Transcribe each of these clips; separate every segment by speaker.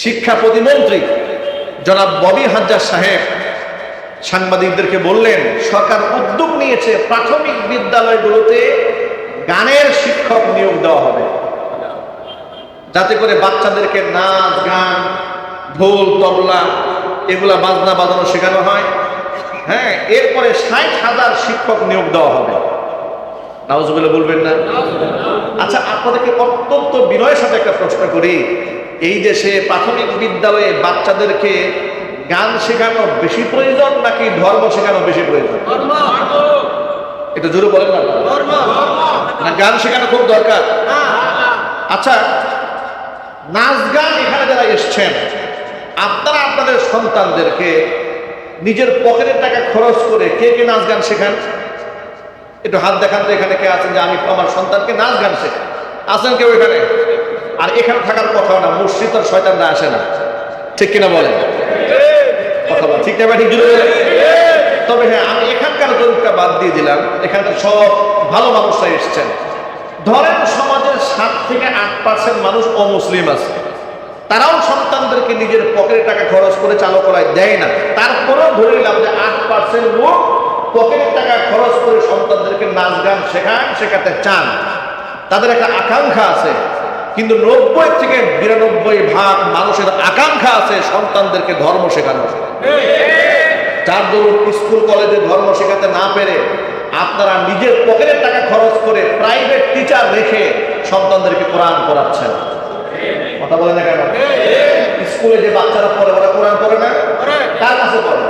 Speaker 1: শিক্ষা প্রতিমন্ত্রী জনাব ববি হাজ্জাজ সাহেব সাংবাদিকদেরকে বললেন, সরকার উদ্যোগ নিয়েছে প্রাথমিক বিদ্যালয়গুলোতে গানের শিক্ষক নিয়োগ দেওয়া হবে, যাতে করে বাচ্চাদেরকে নাচ গান, ঢোল তবলা এগুলা বাজনা বাজানো শেখানো হয়। হ্যাঁ, এরপরে 60,000 শিক্ষক নিয়োগ দেওয়া হবে। নাউজুবিল্লাহ বলবেন না? আচ্ছা, আপনাদেরকে অত্যন্ত বিনয়ের সাথে একটা প্রশ্ন করি, এই দেশে প্রাথমিক বিদ্যালয়ে বাচ্চাদেরকে গান শেখানো বেশি প্রয়োজন নাকি ধর্ম শেখানো বেশি প্রয়োজন? এটা জোরে বলেন না। না, গান শেখানো খুব দরকার। আচ্ছা, নাচ গান এখানে যারা এসছেন, আপনারা আপনাদের সন্তানদেরকে নিজের পকেটের টাকা খরচ করে কে কে নাচ গান শেখান? একটু হাত দেখান তো, এখানে কে আছেন যে আমি আমার সন্তানকে নাচ গান শেখাই? আছেন কেউ এখানে? আর এখানে থাকার কথা না, মসজিদ আর শয়তানরা আসে না, ঠিক কিনা বলেন? কথা বল, ঠিক না? ঠিক জুড়ে বলেন। তবে হ্যাঁ, আমি এখানকার জরিপটা বাদ দিয়ে দিলাম, এখানকার সব ভালো মানুষরা এসছেন। ধরেন সমাজের 7 থেকে 8% মানুষ অমুসলিম আছে, তারাও সন্তানদেরকে নিজের পকেটে টাকা খরচ করে চালু করায় দেয় না। তারপরেও ধরে নিলাম যে 8% লোক পকেটের টাকা খরচ করে সন্তানদেরকে নাচ গান শেখাতে চান, তাদের একটা আকাঙ্ক্ষা আছে। কিন্তু 90 থেকে 92% মানুষের আকাঙ্ক্ষা আছে সন্তানদেরকে ধর্ম শেখানো। যার দরুন স্কুল কলেজে ধর্ম শেখাতে না পেরে আপনারা নিজের পকেটের টাকা খরচ করে প্রাইভেট টিচার রেখে সন্তানদেরকে কোরআন পড়াচ্ছেন। কথা বলে না কেন? স্কুলে যে বাচ্চারা পড়ে, ওরা কোরআন পড়ে না? কার কাছে পড়ে?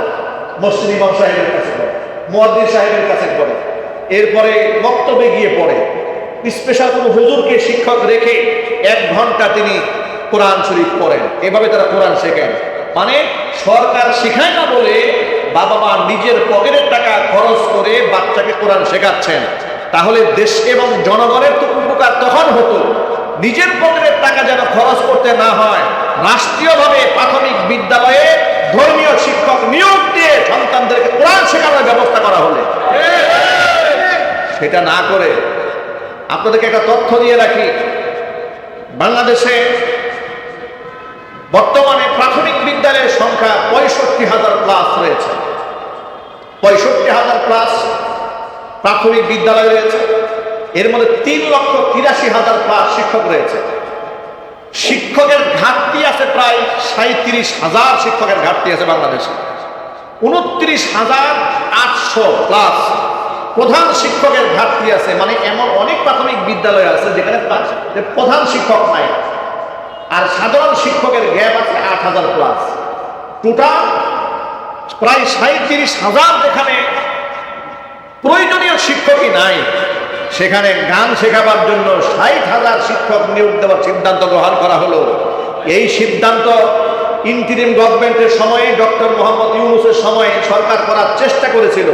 Speaker 1: মসজিদ ইমাম সাহেবের কাছে পড়ে, মুয়াজ্জিন সাহেবের কাছে পড়ে, এরপরে বক্তব্যে গিয়ে পড়ে। স্পেশাল কোনো হুজুরকে শিক্ষক রেখে 1 ঘন্টা তিনি কোরআন শরীফ পড়েন। এভাবে তারা কোরআন শেখেন। মানে সরকার শেখায় না বলে বাবা মা নিজের পকেটের টাকা খরচ করে বাচ্চাকে কোরআন শেখাচ্ছেন। তাহলে দেশ এবং জনগণের তো উপকার তখন হতো, নিজের পকেটের টাকা যেন খরচ করতে না হয়, রাষ্ট্রীয়ভাবে প্রাথমিক বিদ্যালয়ে ধর্মীয় শিক্ষক নিয়োগ দিয়ে সন্তানদেরকে কোরআন শেখানোর ব্যবস্থা করা হলে। সেটা না করে আপনাদেরকে একটা তথ্য দিয়ে রাখি, বাংলাদেশে বর্তমানে প্রাথমিক বিদ্যালয়ের সংখ্যা 65,000 প্লাস রয়েছে। 65,000 প্লাস প্রাথমিক বিদ্যালয় রয়েছে। এর মধ্যে 3,83,000 প্লাস শিক্ষক রয়েছে। শিক্ষকের ঘাটতি আছে প্রায় 37,000 শিক্ষকের ঘাটতি আছে বাংলাদেশে। 29,800 প্লাস প্রধান শিক্ষকের ঘাটতি আছে। মানে এমন অনেক প্রাথমিক বিদ্যালয় আছে যেখানে প্রধান শিক্ষক নাই, আর সাধারণ শিক্ষকের গ্যাপ আছে 8,000 প্লাস। টোটাল প্রায় 37,000 যেখানে প্রয়োজনীয় শিক্ষকই নাই, সেখানে গান শেখাবার জন্য 60,000 শিক্ষক নিয়োগ দেওয়ার সিদ্ধান্ত গ্রহণ করা হলো। এই সিদ্ধান্ত ইন্টিরিম গভর্নমেন্টের সময়ে, ডক্টর মোহাম্মদ ইউনূসের সময়ে সরকার করার চেষ্টা করেছিল,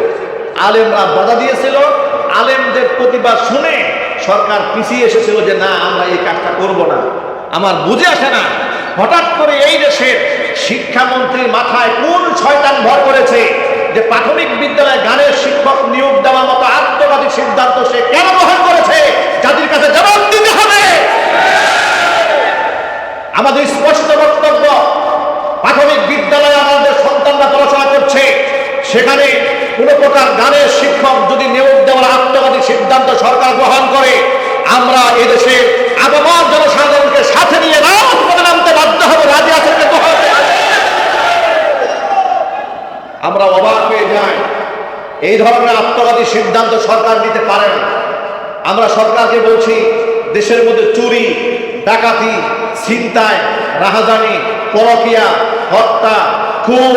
Speaker 1: আলেমরা বাধা দিয়েছিল। আলেমদের প্রতিবাদ শুনে সরকার পিছিয়ে এসেছিল যে না, আমরা এই কাজটা করব না। আমার বুঝে আসে না, হঠাৎ করে এই দেশের শিক্ষামন্ত্রীর মাথায় কোন শয়তান ভর করেছে যে প্রাথমিক বিদ্যালয়ে গানের শিক্ষক নিয়োগ দেওয়ার মতো আত্মঘাতী সিদ্ধান্ত সে কেন গ্রহণ করেছে? জাতির কাছে জবাব দিতে হবে। আমাদের স্পষ্ট বক্তব্য, প্রাথমিক বিদ্যালয়ে আমাদের সন্তানরা পড়াশোনা করছে, সেখানে কোন প্রকার গানের শিক্ষক যদি নিয়োগ দেওয়ার আত্মঘাতী সিদ্ধান্ত সরকার গ্রহণ করে, আমরা এদেশে আবহাওয়ার জনসাধারণকে সাথে নিয়ে রাজপথে নামতে বাধ্য হবে। রাজি আছেন? আমরা অবাক হয়ে যাই, এই ধরনের আত্মঘাতী সিদ্ধান্ত সরকার নিতে পারে না। আমরা সরকারকে বলছি, দেশের মধ্যে চুরি, ডাকাতি, ছিনতাই, রাহাজানি, পরকীয়া, হত্যা, খুন,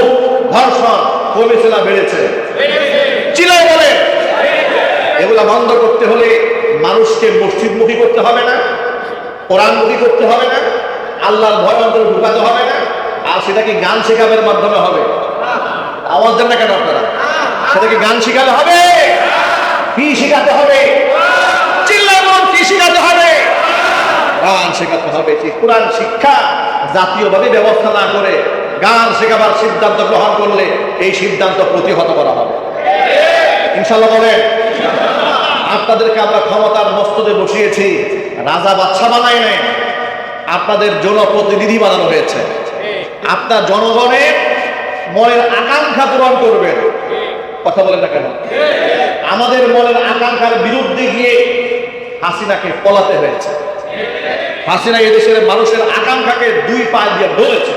Speaker 1: ধর্ষণ কমেছে না বেড়েছে? চিলাই বলে। এগুলা বন্ধ করতে হলে মানুষকে মসজিদমুখী করতে হবে না, কোরআনমুখী করতে হবে না, আল্লাহর ভয় অন্তরে ঢুকাতে হবে না, আর সেটা কি গান শেখাবের মাধ্যমে হবে? আওয়াজ দেন না কেন আপনারা? সেটা কি গান শিখাতে হবে? কি শিখাতে হবে? চিল্লায় বলুন, কি শিখাতে হবে? গান শেখাতে হবে। কোরআন শিক্ষা জাতীয়ভাবে ব্যবস্থা না করে গান শেখাবার সিদ্ধান্ত গ্রহণ করলে এই সিদ্ধান্ত প্রতিহত করা হবে ইনশাআল্লাহ। বলেন, আপনাদেরকে আমরা ক্ষমতার মস্তদে বসিয়েছি, রাজা বাদশা বানাই নাই, আপনাদের জনপ্রতিনিধি বানানো হয়েছে। আপনার জনগণের মনের আকাঙ্ক্ষা পূরণ করবেন। কথা বলেন না কেন? আমাদের মনের আকাঙ্ক্ষার বিরুদ্ধে গিয়ে হাসিনাকে পলাতে হয়েছে। হাসিনা এদেশের মানুষের আকাঙ্ক্ষাকে দুই পা দিয়ে ধরেছে,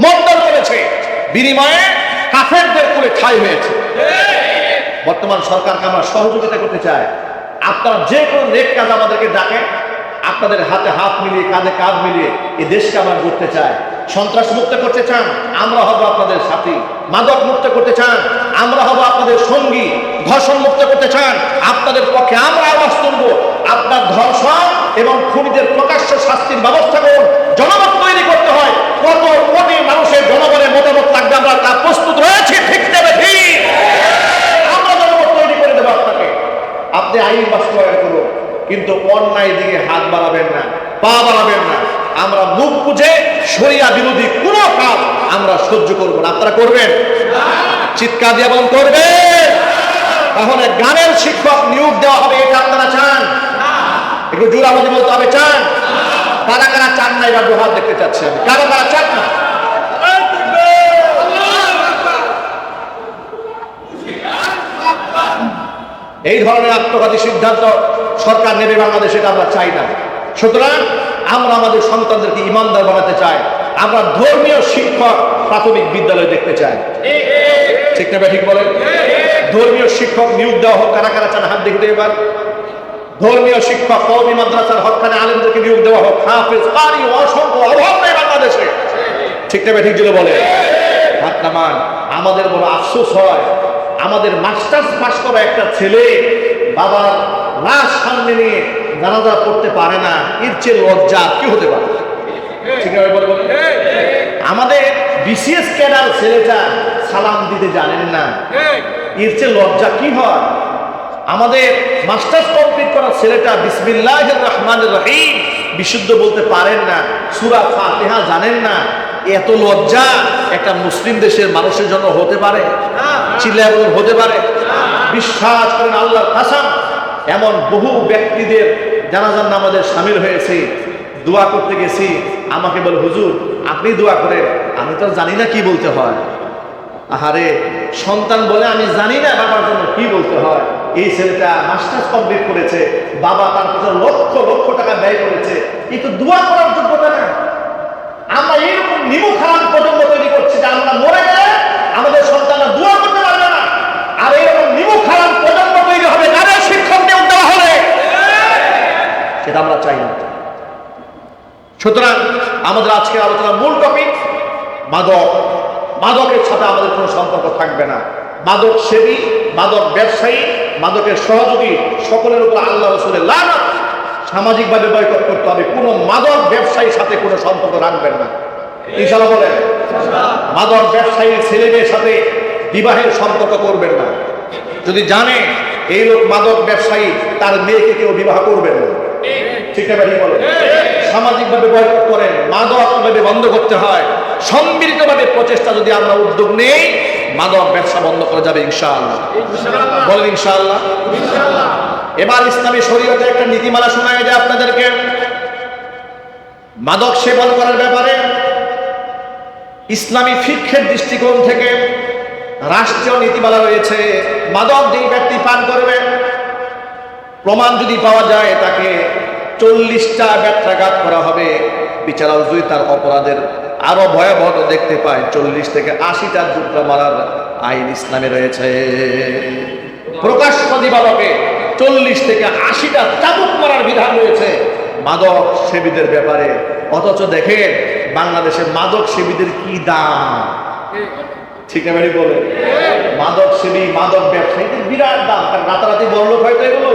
Speaker 1: মর্দন করেছে, বিনিময়ে কাফেরদের কোলে ঠাঁই হয়েছে। বর্তমান সরকারকে আমরা সহযোগিতা করতে চাই। আপনারা যে কোনো নেক কাজ আমাদেরকে ডাকেন, আপনাদের হাতে হাত মিলিয়ে, কাঁধে কাঁধ মিলিয়ে এই দেশকে আমরা করতে চাই। সন্ত্রাস মুক্ত করতে চান, আমরা হব আপনাদের সাথী। মাদক মুক্ত করতে চান, আমরা হব আপনাদের সঙ্গী। ধর্ষণ মুক্ত করতে চান, আপনাদের পক্ষে আমরা আওয়াজ তুলব। আপনার ধর্ষণ এবং খুনিদের প্রকাশ্য শাস্তির ব্যবস্থা করুন। জনমত তৈরি করতে হয়, কত কোটি মানুষের জনগণের মতামত লাগবে, আমরা তা প্রস্তুত রয়েছে। ঠিক দেবে ঠিক, আমরা জনমত তৈরি করে দেবো আপনাকে। আপনি আইন বাস্তবায়ন করুন, কিন্তু অন্যায় দিকে হাত বাড়াবেন না, পা বাড়াবেন না। আমরা মুখ বুঝে শরিয়া বিরোধী কোনো কাজ আমরা সহ্য করব না। আপনারা করবেন? চিৎকার দিয়ে বলুন করবেন। তাহলে গানের শিক্ষক নিয়োগ দেওয়া হবে, এটা আপনারা চান? একটু জোর আওয়াজে বলতে হবে, চান? কারা কারা চান না? এবার দুহাত দেখতে চাচ্ছি আমি, কারা কারা চান না? এই ধরনের আত্মঘাতী সিদ্ধান্ত সরকার নেবে বাংলাদেশে, এটা আমরা চাই না। সুতরাং আমরা আমাদের সন্তানদেরকে ইমানদার বানাতে চাই। আমরা ধর্মীয় শিক্ষক প্রাথমিক বিদ্যালয় দেখতে চাই। ঠিক না ঠিক বলেন? ধর্মীয় শিক্ষক নিয়োগ দেওয়া হোক। কারা কারা চান হাত দেখতে? এবার ধর্মীয় শিক্ষক, কওমি মাদ্রাসার হক্কানি আলেমদেরকে নিয়োগ দেওয়া হোক। হাফেজ, কারি অসংখ্য, অভাব নেই বাংলাদেশে। ঠিক না ঠিক যদি বলে হাত নামান। আমাদের বড় আফসোস হয়, আমাদের মাস্টার্স পাস করা একটা ছেলে বাবার লাশ সামনে নিয়ে জানাজা পড়তে পারে না। এর চেয়ে লজ্জা কি হতে পারে? ঠিক আছে বলে বলে। আমাদের বিসিএস ক্যাডার ছেলেটা সালাম দিতে জানেন না, এর চেয়ে লজ্জা কি হয়? আমাদের মাস্টার্স কমপ্লিট করা ছেলেটা বিসমিল্লাহির রহমানির রহিম বিশুদ্ধ বলতে পারেন না, সূরা ফাতিহা জানেন না। এত লজ্জা একটা মুসলিম দেশের মানুষের জন্য হতে পারে? চিল্লায় বলুন, হতে পারে? বিশ্বাস করেন আল্লাহর কসম, এমন বহু ব্যক্তিদের জানাজার নামাজে শামিল হয়েছে। দোয়া করতে গেছি, আমাকে বলে হুজুর আপনি দোয়া করেন, আমি তো জানি না কি বলতে হয়। আহারে, সন্তান বলে আমি জানি না বাবার জন্য কি বলতে হয়। এই ছেলেটা মাস্টার্স কমপ্লিট করেছে, বাবা তার পিছনে লক্ষ লক্ষ টাকা ব্যয় করেছে, এই তো দোয়া করার যোগ্যতা না। আমরা এইরকম নিমুখ হারাম প্রজন্ম তৈরি করছি যে আমরা মরে গেলে আমাদের সন্তানরা দোয়া করতে পারবে না। আর এইরকম নিমুখ হারাম প্রজন্ম তৈরি হবে যাদের শিক্ষক নিয়োগ দেওয়া হবে, সেটা আমরা চাই না। সুতরাং আমাদের আজকের আলোচনার মূল টপিক মাদক। মাদকের সাথে আমাদের কোনো সম্পর্ক থাকবে না। মাদক সেবী, মাদক ব্যবসায়ী, মাদকের সহযোগী সকলের উপর আল্লাহ রাসূলের লানত। সামাজিকভাবে বয়কট করতে হবে। কোনো মাদক ব্যবসায়ীর সাথে কোনো সম্পর্ক রাখবেন না, ইনশাআল্লাহ বলেন। মাদক ব্যবসায়ীর ছেলে মেয়ের সাথে বিবাহের সম্পর্ক করবেন না। যদি জানে এই লোক মাদক ব্যবসায়ী, তার মেয়েকে কেউ বিবাহ করবেন না। ঠিক আছে বলেন। সামাজিকভাবে বয়কট করেন, মাদক ভাবে বন্ধ করতে হয়। সম্মিলিতভাবে প্রচেষ্টা যদি আমরা উদ্যোগ নেই, মাদক ব্যবসা বন্ধ করা যাবে ইনশাআল্লাহ। বলেন ইনশাআল্লাহ। এবার ইসলামী শরীয়তে একটা নীতিমালা শোনায় যায় আপনাদেরকে মাদক সেবন করার ব্যাপারে। ইসলামী ফিকহের দৃষ্টিকোণ থেকে রাষ্ট্রীয় নীতিমালা রয়েছে। মাদক যেই ব্যক্তি পান করবে, প্রমাণ যদি পাওয়া যায় তাকে 40টা ব্যত্রাঘাত করা হবে। বিচারক যদি তার অপরাধের আরো ভয়াবহ দেখতে পায়, 40 থেকে 80টা জুতা মারার আইন ইসলামে রয়েছে। প্রকাশ্য দিবালোকে 40 থেকে 80টা চাবুক মারার বিধান রয়েছে মাদক সেবীদের ব্যাপারে। অথচ দেখেন বাংলাদেশের মাদক সেবীদের কি দাম। ঠিক না ভাই বলে? মাদক সেবী, মাদক ব্যবসায়ীদের বিরাট দাম। কারণ রাতারাতি বড়লোক হয়তো এগুলো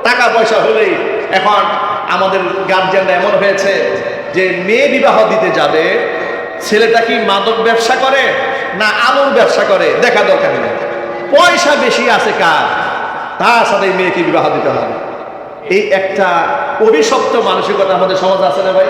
Speaker 1: টাকা পয়সা হলেই। এখন আমাদের গার্জিয়ানরা এমন হয়েছে যে মেয়ে বিবাহ দিতে যাবে, ছেলেটা কি মাদক ব্যবসা করে না আলুর ব্যবসা করে দেখা দরকার নেই। পয়সা বেশি আছে কার, তার সাথে মেয়েকে বিবাহ দিতে হবে। এই একটা অভিশপ্ত মানসিকতা আমাদের সমাজ আছে না ভাই?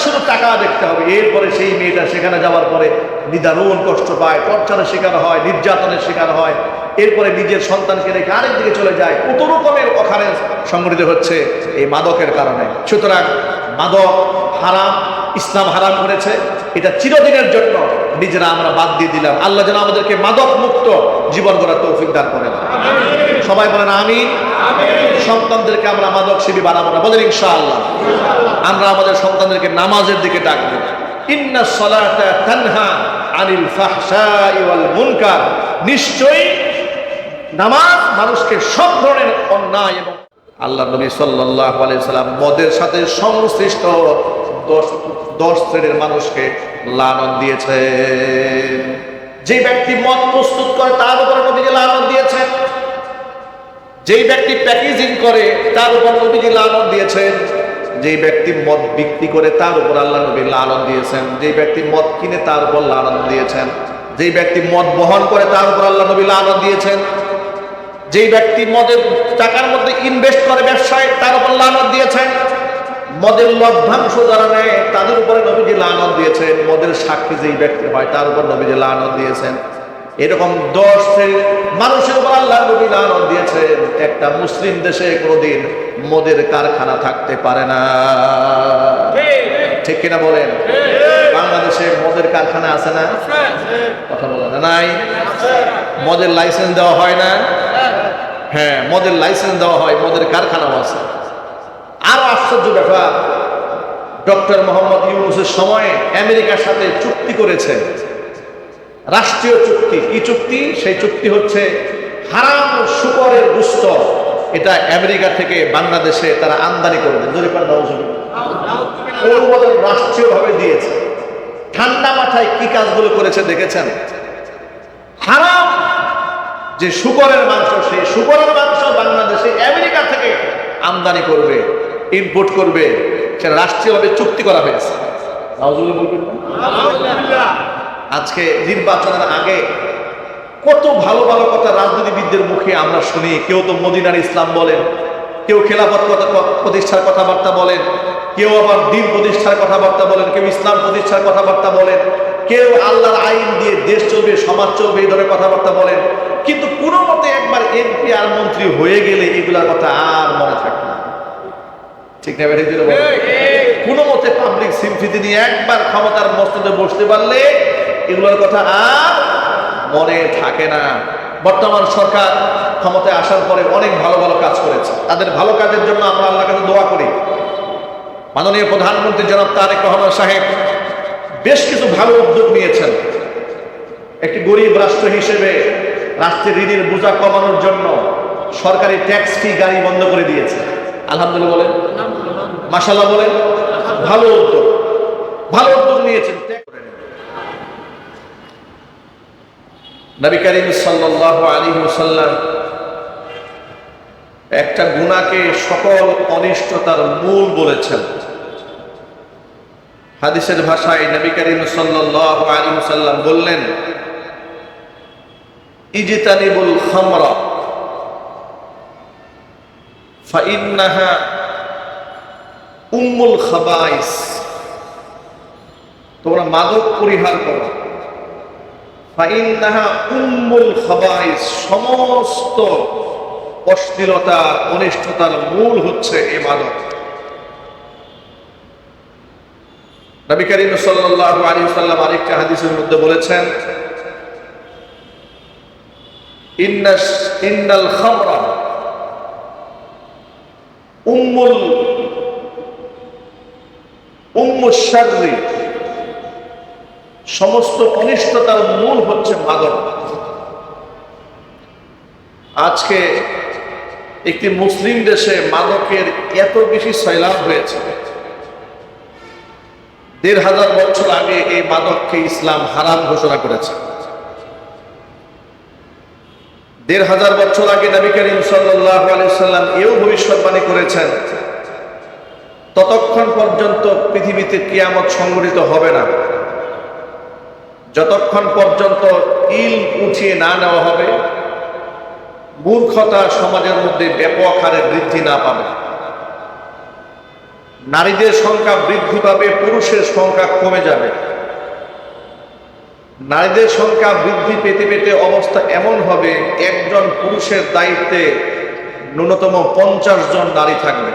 Speaker 1: শুধু টাকা দেখতে হবে। এরপরে সেই মেয়েটা সেখানে যাওয়ার পরে নিদারুণ কষ্ট পায়, টর্চারের শিকার হয়, নির্যাতনের শিকার হয়। এরপরে নিজের সন্তানকে রেখে আরেক দিকে চলে যায়। কত রকমের ওখানে সংগঠিত হচ্ছে এই মাদকের কারণে। সুতরাং মাদক হারাম, ইসলাম হারাম করেছে, এটা চিরদিনের জন্য নিজেরা আমরা বাদ দিয়ে দিলাম। আল্লাহ যেন আমাদেরকে মাদক মুক্ত জীবন গড়ার তৌফিক দান করেন। সবাই বলেন আমিন। সন্তানদেরকে আমরা মাদক সেবী বানাবো না, বলেন ইনশাআল্লাহ। আমরা আমাদের সন্তানদেরকে নামাজের দিকে ডাকবো। ইন্নাস সালাতা তানহা আনিল ফাহশাই ওয়াল মুনকার, নিশ্চয়ই নামাজ মানুষকে সব ধরনের অন্যায় এবং আল্লাহ নবী সাল্লাল্লাহু আলাইহি সাল্লাম মদের সাথে সংশ্লিষ্ট 10 শ্রেণীর মানুষকে লানত দিয়েছেন। যে ব্যক্তি মদ প্রস্তুত করে তার উপরে নবীজি লানত দিয়েছেন, যেই ব্যক্তি প্যাকেজিং করে তার উপর নবীজি লানত দিয়েছেন, যেই ব্যক্তি মদ বিক্রি করে তার উপর আল্লাহ নবী লানত দিয়েছেন, যেই ব্যক্তি মদ কিনে তার উপর লানত দিয়েছেন, যেই ব্যক্তি মদ বহন করে তার উপর আল্লাহ নবী লানত দিয়েছেন, যেই ব্যক্তি মদের টাকার মধ্যে ইনভেস্ট করে ব্যবসায় তার উপর লানত দিয়েছেন, মদের লভ্যাংশ যারা নেয় তাদের উপরে নবীজি লানত দিয়েছেন, মদের সাক্ষী যেই ব্যক্তি হয় তার উপর নবীজি লানত দিয়েছেন। এরকম 10 শ্রেণীর মানুষের উপর আল্লাহ নবী লানত দিয়েছেন। একটা মুসলিম দেশে কোনোদিন মদের কারখানা থাকতে পারে না, ঠিক কিনা বলেন? বাংলাদেশে মদের কারখানা আছে না? কথা বলে না নাই? মদের লাইসেন্স দেওয়া হয় না? হ্যাঁ, মদের লাইসেন্স দেওয়া হয়, মদের কারখানাও আছে। আরো আশ্চর্য ব্যাপার, ডক্টর মোহাম্মদ ইউনূসের সময়ে আমেরিকার সাথে চুক্তি করেছে, রাষ্ট্রীয় চুক্তি। কি চুক্তি? সেই চুক্তি হচ্ছে হারাম শুকরের গোশত, এটা আমেরিকা থেকে বাংলাদেশে তারা আমদানি করবে। অনুমোদন রাষ্ট্রীয়ভাবে দিয়েছে। ঠান্ডা মাথায় কি কাজগুলো করেছে দেখেছেন? হারাম যে শুকরের মাংস, সেই শুকরের মাংস বাংলাদেশে আমেরিকা থেকে আমদানি করবে, ইম্পোর্ট করবে, সেটা রাষ্ট্রীয়ভাবে চুক্তি করা হয়েছে। আজকে নির্বাচনের আগে কত ভালো ভালো কথা রাজনীতিবিদদের মুখে আমরা শুনি। কেউ তো মদিনার ইসলাম বলেন, কেউ খেলাফত প্রতিষ্ঠার কথাবার্তা বলেন, কেউ আবার দ্বীন প্রতিষ্ঠার কথাবার্তা বলেন, কেউ ইসলাম প্রতিষ্ঠার কথাবার্তা বলেন, কেউ আল্লাহর আইন দিয়ে দেশ চলবে, সমাজ চলবে, এই ধরনের কথাবার্তা বলেন। কিন্তু কোনো মতে একবার এমপি আর মন্ত্রী হয়ে গেলে এগুলার কথা আর মনে থাকে না, ঠিক না? কোনো মতে পাবলিক সিম্পিতি নিয়ে একবার ক্ষমতার মস্তদে বসতে পারলে এগুলোর কথা আর মনে থাকে না। বর্তমান সরকার ক্ষমতায় আসার পরে অনেক ভালো ভালো কাজ করেছে, তাদের ভালো কাজের জন্য আমরা আল্লাহর কাছে দোয়া করি। মাননীয় প্রধানমন্ত্রী জনাব তারেক রহমান সাহেব বেশ কিছু ভালো উদ্যোগ নিয়েছেন। একটি গরিব রাষ্ট্র হিসেবে রাষ্ট্রের ঋণের বোঝা কমানোর জন্য সরকারি ট্যাক্স ফি গাড়ি বন্ধ করে দিয়েছে। আলহামদুলিল্লাহ বলেন, মাশাআল্লাহ বলেন। ভালো উদ্যোগ, ভালো উদ্যোগ নিয়েছেন। নবী করিম সাল্লাল্লাহু আলাইহি ওয়াসাল্লাম একটা গুনাহকে সকল অনিষ্টতার মূল বলেছেন। হাদিসের ভাষায় নবী করিম সাল্লাল্লাহু আলাইহি ওয়াসাল্লাম বললেন, ইজতানিবুল খামরা ফাইন্নাহা উম্মুল খাবাইস, তোমরা মাদক পরিহার করো। ফাইন্নাহা উম্মুল খাবাইস, সমস্ত অশ্লীলতা অনিষ্টতার মূল হচ্ছে এই মাদক। নবী করিম সাল্লাল্লাহু আলাইহি ওয়াসাল্লাম আরেকটা হাদিসের মধ্যে বলেছেন, ইন্নাল খামরা উম্মুশ শাররি, সমস্ত অনিষ্টতার মূল হচ্ছে মাদক। আজকে একটি মুসলিম দেশে মাদকের এত বেশি সয়লাব হয়েছে। ১৫০০ বছর আগে এই মাদককে ইসলাম হারাম ঘোষণা করেছে। ১৫০০ বছর আগে নবী করিম সাল্লাল্লাহু আলাইহি ওয়াসাল্লাম এও ভবিষ্যৎবাণী করেছেন, ততক্ষণ পর্যন্ত পৃথিবীতে কিয়ামত সংঘটিত হবে না যতক্ষণ পর্যন্ত ইলম উঠিয়ে না নেওয়া হবে, মূর্খতা সমাজের মধ্যে ব্যাপক হারে বৃদ্ধি না পাবে, নারীদের সংখ্যা বৃদ্ধি পাবে, পুরুষের সংখ্যা কমে যাবে। নারীদের সংখ্যা বৃদ্ধি পেতে পেতে অবস্থা এমন হবে, একজন পুরুষের দায়িত্বে ন্যূনতম 50 জন নারী থাকবে।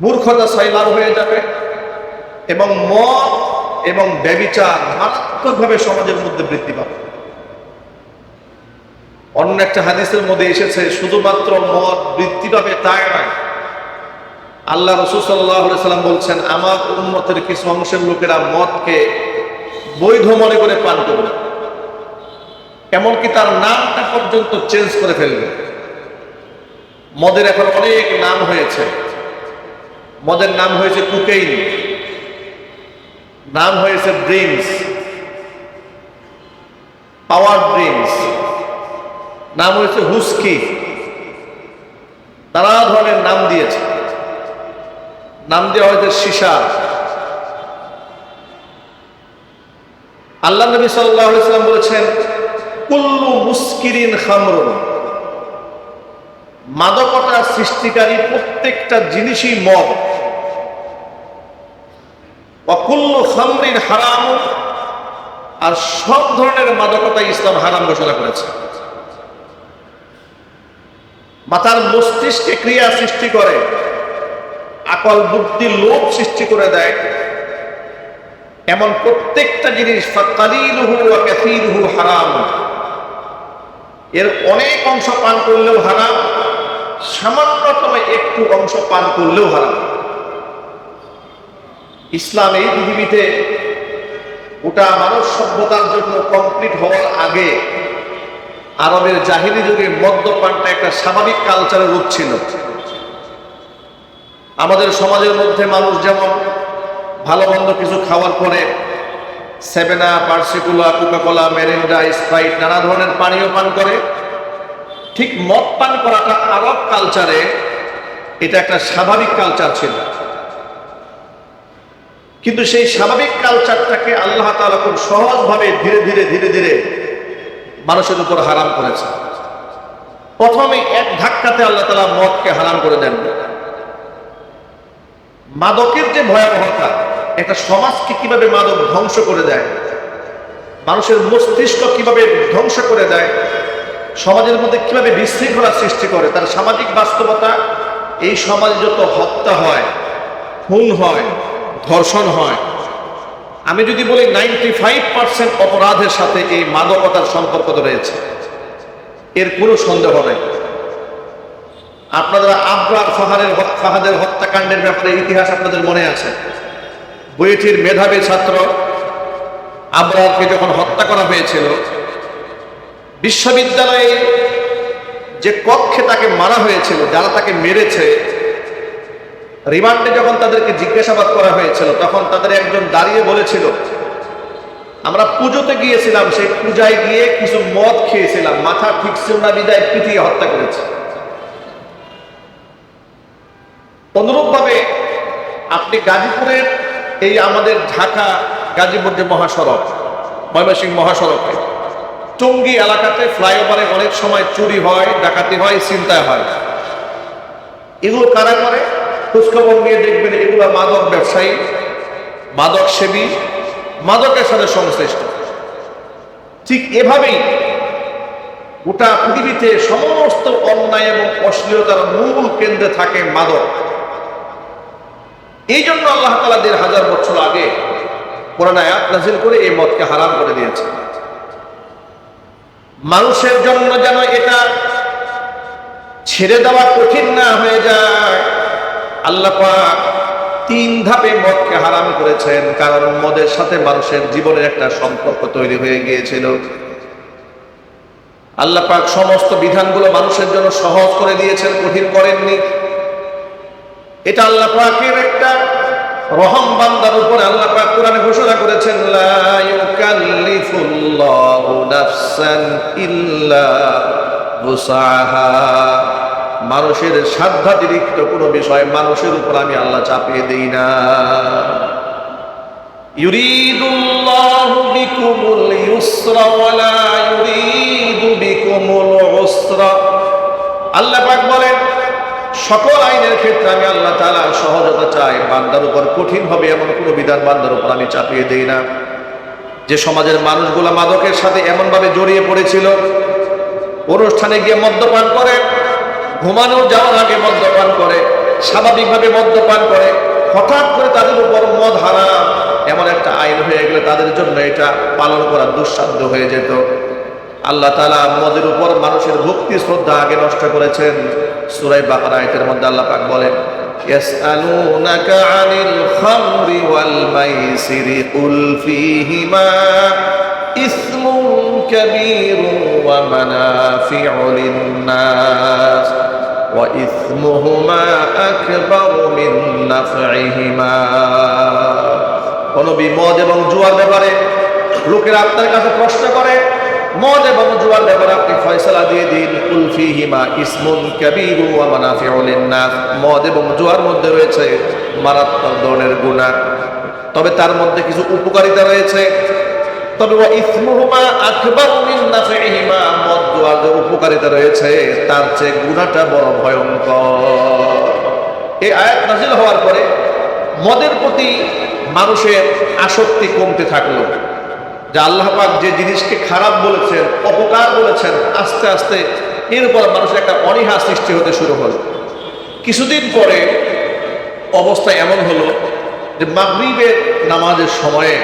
Speaker 1: মূর্খতা সয়লাভ হয়ে যাবে এবং মদ এবং ব্যভিচার মারাত্মকভাবে সমাজের মধ্যে বৃদ্ধি পাবে। অন্য একটা হাদিসের মধ্যে এসেছে শুধুমাত্র মদ বৃদ্ধি পাবে তাই নয়, আল্লাহ রাসূল সাল্লাল্লাহু আলাইহি সাল্লাম বলছেন আমার উম্মতের কিছু অংশের লোকেরা মদকে বৈধ মনে করে পান করবে, এমনকি তার নামটা পর্যন্ত চেঞ্জ করে ফেলবে। মদের এখন অনেক নাম হয়েছে। মদের নাম হয়েছে কোকেইন, নাম হয়েছে ড্রিঙ্কস, পাওয়ার ড্রিঙ্কস, নাম হয়েছে হুস্কি, নানা ধরনের নাম দিয়েছে। নাম দেওয়া হয়েছে সীসা। আল্লাহ নবী সাল্লাল্লাহু আলাইহি ওয়াসাল্লাম বলেছেন কুল্লু মুস্কিরিন খামরুন, মাদকতা সৃষ্টিকারী প্রত্যেকটা জিনিসই মদ। ওয়া কুল্লু খামরিন হারাম, আর সব ধরনের মাদকতা ইসলাম হারাম ঘোষণা করেছে। মাথার মস্তিষ্কে ক্রিয়া সৃষ্টি করে, আকল বুদ্ধি লোভ সৃষ্টি করে দেয়, এমন প্রত্যেকটা জিনিস ফাকালিলুহু ওয়া কাসীরুহু হারাম। এর অনেক অংশ পান করলেও হারাম, সামান্যতম একটু অংশ পান করলেও হারাম। ইসলাম এই পৃথিবীতে গোটা মানব সভ্যতার জন্য কমপ্লিট হওয়ার আগে আরবের জাহিলি যুগে মদ্যপানটা একটা স্বাভাবিক কালচারের রূপ ছিল। আমাদের সমাজের মধ্যে মানুষ যেমন ভালো মন্দ কিছু খাওয়ার পরে সেভেনা, পার্সিকুলা, কোকাকোলা, মেরিন্ডা, স্প্রাইট নানা ধরনের পানীয় পান করে, ঠিক মদ পান করাটা আরব কালচারে এটা একটা স্বাভাবিক কালচার ছিল। কিন্তু সেই স্বাভাবিক কালচারটাকে আল্লাহ তাআলা খুব সহজভাবে ধীরে ধীরে ধীরে ধীরে মানুষের উপর হারাম করেছে। প্রথমে এক ধাক্কাতে আল্লাহ তাআলা মদকে হারাম করে দেন। মাদকের যে ভয়াবহতা, একটা সমাজকে কিভাবে মাদক ধ্বংস করে দেয়, মানুষের মস্তিষ্ক কিভাবে ধ্বংস করে দেয়, সমাজের মধ্যে কিভাবে বিশৃঙ্খলা সৃষ্টি করে, তার সামাজিক বাস্তবতা। এই সমাজে যত হত্যা হয়, খুন হয়, ধর্ষণ হয়, আমি যদি বলি 95% অপরাধের সাথে এই মাদকতার সম্পর্ক রয়েছে, এর কোনো সন্দেহ নেই। আপনারা আবরার ফাহাদের হত্যাকাণ্ডের ব্যাপারে ইতিহাস আপনাদের মনে আছে। বুয়েটের মেধাবী ছাত্র আবরারকে যখন হত্যা করা হয়েছিল, বিশ্ববিদ্যালয়ে যে কক্ষে তাকে মারা হয়েছিল, যারা তাকে মেরেছে, রিমান্ডে যখন তাদেরকে জিজ্ঞাসাবাদ করা হয়েছিল, তখন তাদের একজন দাঁড়িয়ে বলেছিল আমরা পুজোতে গিয়েছিলাম, সেই পূজায় গিয়ে কিছু মদ খেয়েছিলাম, মাথা ঠিক ছিল না বিদায় পিটিয়ে হত্যা করেছে। অনুরূপভাবে আপনি গাজীপুরের এই আমাদের ঢাকা গাজীপুর যে মহাসড়ক, ময়মনসিংহ মহাসড়কে টঙ্গী এলাকাতে ফ্লাইওভারে অনেক সময় চুরি হয়, ডাকাতি হয়, ছিনতাই হয়। এগুলো কারা করে? খোঁজখবর নিয়ে দেখবেন এগুলো মাদক ব্যবসায়ী, মাদক সেবী, মাদকের সাথে সংশ্লিষ্ট। ঠিক এভাবেই গোটা পৃথিবীতে সমস্ত অন্যায় এবং অশ্লীলতার মূল কেন্দ্রে থাকে মাদক। এই জন্য আল্লাহ তাআলা ১৫০০ বছর আগে কোরআন আয়াত নাযিল করে এই মদকে হারাম করে দিয়েছে। মানুষের জন্য যেন এটা ছেড়ে দেওয়া কঠিন না হয়ে যায়, আল্লাহ পাক ৩ ধাপে মদকে হারাম করেছেন। কারণ মদের সাথে মানুষের জীবনের একটা সম্পর্ক তৈরি হয়ে গিয়েছিল। আল্লাহ পাক সমস্ত বিধানগুলো মানুষের জন্য সহজ করে দিয়েছেন, কঠিন করেননি। এটা আল্লাহ পাকের একটা রহম বান্দার উপরে আল্লাহ পাক কোরআনে ঘোষণা করেছেন, লা ইউকাল্লিফুল্লাহু নাফসান ইল্লা বুসাহা। মানুষের সাধ্যাতিরিক্ত কোনো বিষয় মানুষের উপর আমি আল্লাহ চাপিয়ে দেই না। ইউরিদুল্লাহু বিকুমুল ইউসরা ওয়া লা ইউরিদু বিকুমুল উসরা। আল্লাহ পাক বলেন সকল আইনের ক্ষেত্রে আমি আল্লাহ তাআলা সহজতা চাই, বান্দার উপর কঠিন হবে এমন কোনো বিধান বান্দার উপর আমি চাপিয়ে দেই না। যে সমাজের মানুষগুলো মাদকের সাথে এমন ভাবে জড়িয়ে পড়েছিল, অনুষ্ঠানে গিয়ে মদ্যপান করে, ঘুমানো যাওয়ার আগে মদ্যপান করে, স্বাভাবিকভাবে মদ্যপান করে, হঠাৎ করে তাদের উপর মদ হারাম এমন একটা আইন হয়ে গেলে তাদের জন্য এটা পালন করা দুঃসাধ্য হয়ে যেত। আল্লাহ তাআলা মদের উপর মানুষের ভক্তি শ্রদ্ধা আগে নষ্ট করেছেন। সূরা বাকারা আয়াতের মধ্যে আল্লাহ পাক বলেন, ইয়াসআলুনাকা আনিল খামরি ওয়াল মাইসিরি কুল ফীহিমা ইসমুন কাবীরুন ওয়া মানাফিউ লিন-নাস ওয়া ইসমুহুমা আকবারু মিন নাফইহিমা। ও নবী, মদ এবং জুয়ার ব্যাপারে লোকেরা আপনার কাছে প্রশ্ন করে, মদ এবং জুয়ার ব্যাপারে আপনি ফয়সালা দিয়ে দিন। কুল ফীহিমা ইসমুন কাবীরুন ওয়া মানাফিউ লিন-নাস। মদ এবং জুয়ার মধ্যে রয়েছে মারাত্মক ধরনের গুনাহ, তবে তার মধ্যে কিছু উপকারিতা রয়েছে। তবে ওয়া ইসমুহুমা আকবারু মিন নাফইহিমা, মদ জুয়ার যে উপকারিতা রয়েছে তার চেয়ে গুনাহটা বড় ভয়ঙ্কর। এই আয়াত নাযিল হওয়ার পরে মদের প্রতি মানুষের আসক্তি কমতে থাকলো। যে আল্লাহ পাক যে জিনিসকে খারাপ বলেছেন, অপকার বলেছেন, আস্তে আস্তে এর উপর মানুষের একটা অনীহা সৃষ্টি হতে শুরু হলো। কিছুদিন পরে অবস্থা এমন হলো যে মাগরিবের নামাজের সময়ে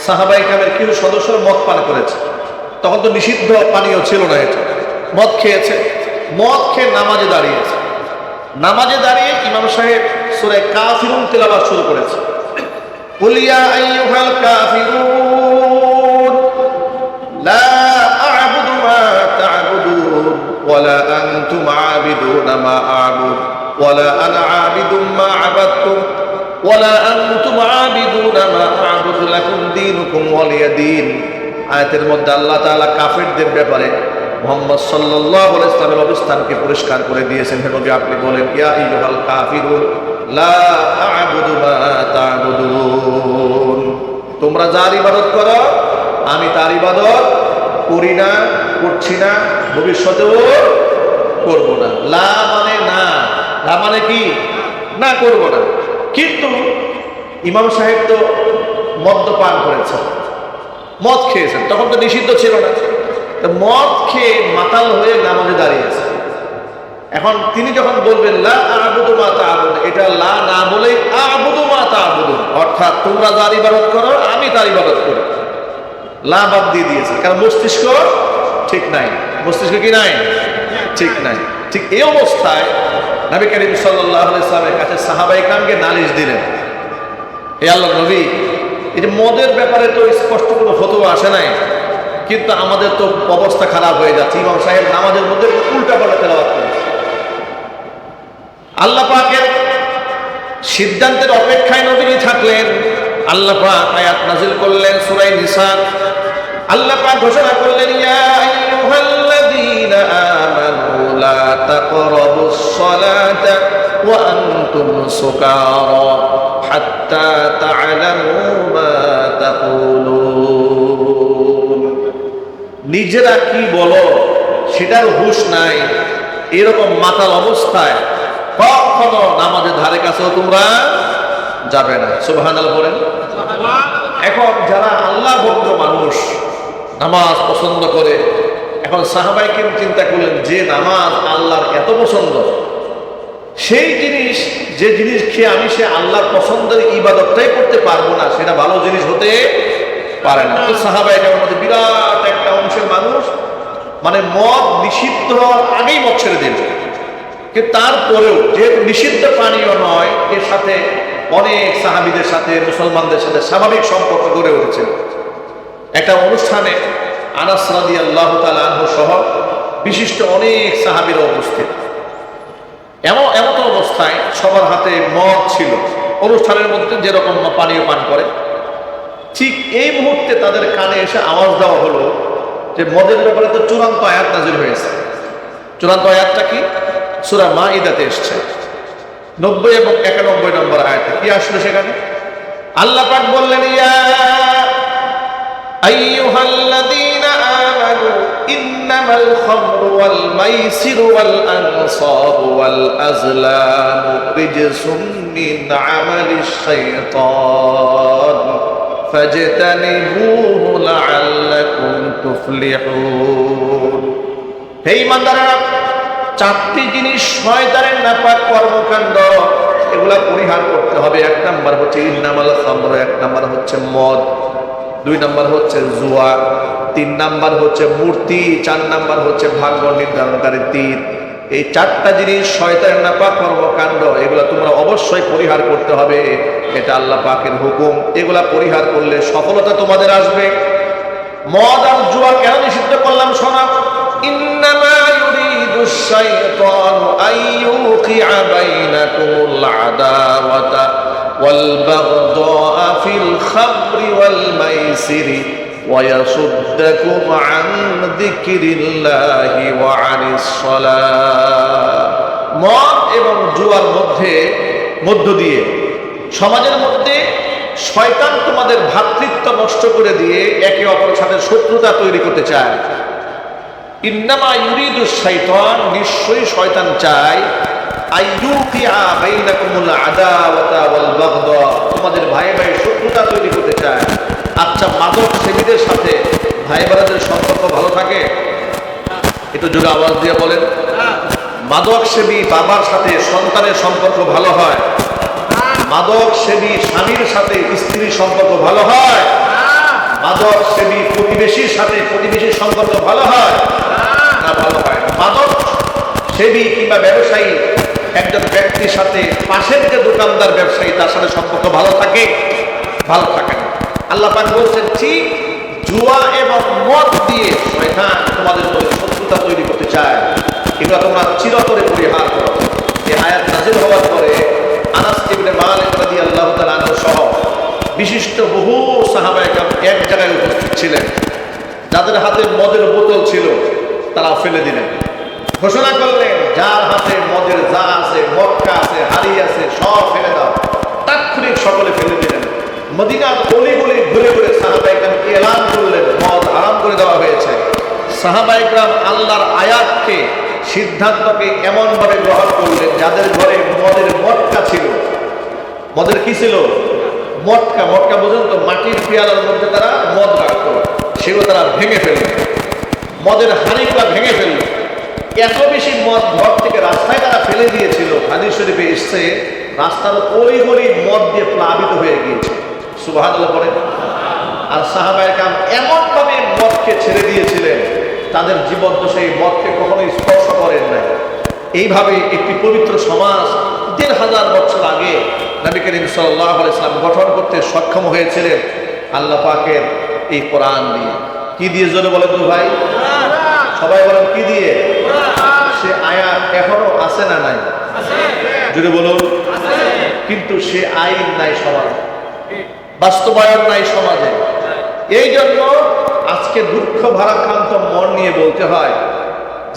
Speaker 1: সাহাবায়ে কেরামের কিছু সদস্য মদ পান করেছে। তখন তো নিষিদ্ধ পানীয় ছিল না, এটা মদ খেয়েছে। মদ খেয়ে নামাজে দাঁড়িয়েছে। নামাজে দাঁড়িয়ে ইমাম সাহেব সূরা কাফিরুন তেলাওয়াত শুরু করেছে। কুল ইয়া আইয়ুহাল কাফিরুন লা আ'বুদু মা তা'বুদুন ওয়ালা আনতুম আ'বিদুনা মা আ'বুদু ওয়ালা আনা আ'বিদুম মা আ'বাদতুম ওয়ালা আনতুম আ'বিদুনা মা আ'বুদু লাকুম দীনুকুম ওয়ালিয়া দীন। আয়াতের মধ্যে আল্লাহ তাআলা কাফেরদের ব্যাপারে মুহাম্মদ সাল্লাল্লাহু আলাইহি ওয়াসাল্লামের অবস্থানকে পরিষ্কার করে দিয়েছেন। হে নবী, আপনি বলেন, ইয়া আইয়ুহাল কাফিরুন লা আ'বুদু মা তা'বুদুন। তোমরা যার ইবাদত করো আমি তার ইবাদত করি না, করছি না, ভবিষ্যতেও করব না। লা মানে না, লা মানে কি? না, করব না। কিন্তু ইমাম সাহেব তো মদ্যপান করেছেন, মদ খেয়েছেন, তখন তো নিষিদ্ধ ছিল না। মদ খেয়ে মাতাল হয়ে নামাজে দাঁড়িয়েছে। এখন তিনি যখন বলবেন লা আ'বুদু মা তা'বুদুন, এটা লা না বলে আ'বুদু মা তা'বুদুন, অর্থাৎ তোমরা যার ইবাদত করো আমি তার ইবাদত করি। লা বাদ দিয়ে দিয়েছে, কারণ মস্তিষ্ক ঠিক নাই। মস্তিষ্ক কি নাই? ঠিক নাই। ঠিক এই অবস্থায় নবী করিম সাল্লাল্লাহু আলাইহি ওয়াসাল্লামের কাছে সাহাবায়ে কেরামকে নালিশ দিলেন, হে আল্লাহর নবী, এই যে মদের ব্যাপারে তো স্পষ্ট কোনো ফতোয়া আসে নাই, কিন্তু আমাদের তো অবস্থা খারাপ হয়ে যাচ্ছে। ইমাম সাহেব নামাজের মধ্যে উল্টাপাল্টা তেলাওয়াত করেছে। আল্লাহ পাকের সিদ্ধান্তের অপেক্ষায় নবী থাকলেন। আল্লাহ পাক আয়াত নাযিল করলেন সূরা নিসা। আল্লাহ পাক ঘোষণা করলেন, ইয়া আইয়ুহাল্লাযীনা আমানু লা তাকরাবুস সালাতা ওয়া আনতুম সুকারা হাত্তা তা'লামু মা তাকুলুন। নিজেরা কি বলো সেটার হুঁশ নাই, এরকম মাতাল অবস্থায় কখনো নামাজের ধারে কাছেও তোমরা যাবে না। সুবহানাল্লাহ বলেন। এখন যারা আল্লাহ ভক্ত মানুষ, নামাজ পছন্দ করে, এখন সাহাবায়ে কেরাম চিন্তা করলেন যে নামাজ আল্লাহর এত পছন্দ, সেই জিনিস যে জিনিস খেয়ে আমি সে আল্লাহর পছন্দের ইবাদতটাই করতে পারবো না, সেটা ভালো জিনিস হতে পারে না। তো সাহাবায়ে কেরামের মধ্যে বিরাট একটা অংশের মানুষ মানে মদ নিষিদ্ধ হওয়ার আগেই মদ ছেড়ে দিল। কিন্তু তারপরেও যেহেতু নিষিদ্ধ পানীয় নয়, এর সাথে অনেক সাহাবীদের সাথে, মুসলমানদের সাথে স্বাভাবিক সম্পর্ক গড়ে উঠেছে। একটা অনুষ্ঠানে আনাস রাদিয়াল্লাহু তাআলা আনহু সহ বিশিষ্ট অনেক সাহাবীরা উপস্থিত। এমন অবস্থায় সবার হাতে মদ ছিল। অনুষ্ঠানের মধ্যে যেরকম পানীয় পান করে, ঠিক এই মুহূর্তে তাদের কানে এসে আওয়াজ দেওয়া হলো যে মদের ব্যাপারে তো চূড়ান্ত আয়াত নাযিল হয়েছে। চূড়ান্ত আয়াতটা কি? সূরা মাঈদাতে এসেছে 90 এবং 91 নম্বর আয়াতে। কি আসলে সেখানে? আল্লাহ পাক বললেন, ইয়া আইয়ুহাল্লাযীনা আমানু ইন্নামাল খামরু ওয়াল মাইসিরু ওয়াল আনসাবু ওয়াল আজলামু রিজসুম মিন আমালিশ শাইতান ফাজতানিবুহু লাআল্লাকুম তুফলিহুন। হে ঈমানদাররা, চারটি জিনিস শয়তানের নাপাক কর্মকাণ্ড, এগুলা পরিহার করতে হবে। এক নাম্বার হচ্ছে ইন্নামাল খামর, এক নাম্বার হচ্ছে মদ, দুই নাম্বার হচ্ছে জুয়া, তিন নাম্বার হচ্ছে মূর্তি, চার নাম্বার হচ্ছে ভাগ্য নির্ধারণকারী তীর। এই চারটা জিনিস শয়তানের নাপাক কর্মকাণ্ড, এগুলা তোমরা অবশ্যই পরিহার করতে হবে। এটা আল্লাহ পাকের হুকুম। এগুলা পরিহার করলে সফলতা তোমাদের আসবে। মদ আর জুয়া কেন নিষিদ্ধ করলাম শোনা। ইন্নামা ইউরিদুশ শাইতানু আইয়ুকিআ বাইনাকুমুল আদাওয়াতা ওয়াল বাগদাআ ফিল খামরি ওয়াল মাইসিরি ওয়া ইয়াসুদ্দাকুম আন যিকরিল্লাহি ওয়া আনিস সালাহ। মদ এবং জুয়ার মধ্য দিয়ে সমাজের মধ্যে শয়তান তোমাদের ভ্রাতৃত্ব নষ্ট করে দিয়ে একে অপরের সাথে শত্রুতা তৈরি করতে চায়। ইন্নামা ইউরিদুশ শাইতান, নিশ্চয়ই শয়তান চায়, আইয়ুকিআ বাইনাকুমুল আদাওয়াতা ওয়াল বাগদা, তোমাদের ভাই ভাই শত্রুতা তৈরি করতে চায়। আচ্ছা, মাদক সেবীদের সাথে ভাই বোনদের সম্পর্ক ভালো থাকে? একটু জোরে আওয়াজ দিয়ে বলেন। মাদক সেবী বাবার সাথে সন্তানের সম্পর্ক ভালো হয়? মাদক সেবী স্বামীর সাথে স্ত্রীর সম্পর্ক ভালো হয়? মাদক সেবী প্রতিবেশীর সাথে প্রতিবেশীর সম্পর্ক ভালো হয় না? ভালো হয় না। মাদক সেবী কিংবা ব্যবসায়ী একজন ব্যক্তির সাথে পাশের যে দোকানদার ব্যবসায়ী তার সাথে সম্পর্ক ভালো থাকে? ভালো থাকে না। আল্লাহ পাক বলছেন, ঠিক জুয়া এবং মদ দিয়ে শয়তান তোমাদের মধ্যে শত্রুতা তৈরি করতে চায়। এগুলো তোমরা চিরতরে পরিহার করো। এই আয়াত নাযিল হওয়ার পরে আনাস ইবনে মালিক রাদিয়াল্লাহু তাআলা আনহু সহ বিশিষ্ট বহু সাহাবায়ে কেরাম এক জায়গায় উপস্থিত ছিলেন। যাদের হাতে মদের বোতল ছিল তারা ফেলে দিলেন। ঘোষণা করলেন, যার হাতে মদের যা আছে, মক্কা আছে, হাড়ি আছে, সব ফেলে দাও। তাৎক্ষণিক সকলে ফেলে দিলেন। মদিনার গলি গলি ঘুরে ঘুরে সাহাবায়ে কেরামকে এলান করলেন, মদ হারাম করে দেওয়া হয়েছে। সাহাবায়ে কেরাম আল্লাহর আয়াতকে, সিদ্ধান্তকে এমন ভাবে গ্রহণ করলেন, যাদের ঘরে মদের মটকা ছিল। মদের কি ছিল? মটকা। মটকা বোঝেন তো, মাটির পেয়ালার মধ্যে তারা মদ রাখতো, সেগুলো তারা ভেঙে ফেলল। মদের হাঁড়িগুলা ভেঙে ফেলল। এত বেশি মদ ঘর থেকে রাস্তায় তারা ফেলে দিয়েছিল, হাদিস শরীফে এসছে, রাস্তার ওই গলি মদ দিয়ে প্লাবিত হয়ে গিয়েছে। সুবহানাল্লাহ পড়েন। আর সাহাবায়ে কেরাম এমন ভাবে মদকে ছেড়ে দিয়েছিলেন, তাদের জীবন তো সেই মদকে কখনোই স্পর্শ করেন নাই। এইভাবে একটি পবিত্র সমাজ ১৫০০ বছর আগে নবী করিম সাল্লাল্লাহু আলাইহি সাল্লাম গঠন করতে সক্ষম হয়েছিলেন আল্লাহ পাকের এই কোরআন দিয়ে। কি দিয়ে জোরে বলেন তো ভাই? সবাই বলেন কি দিয়ে? সে আয়াত এখনো আছে না নাই? জোরে বলুন। কিন্তু সে আইন নাই সমাজে, বাস্তবায়ন নাই সমাজে। এই জন্য আজকে দুঃখ ভারাক্রান্ত মন নিয়ে বলতে হয়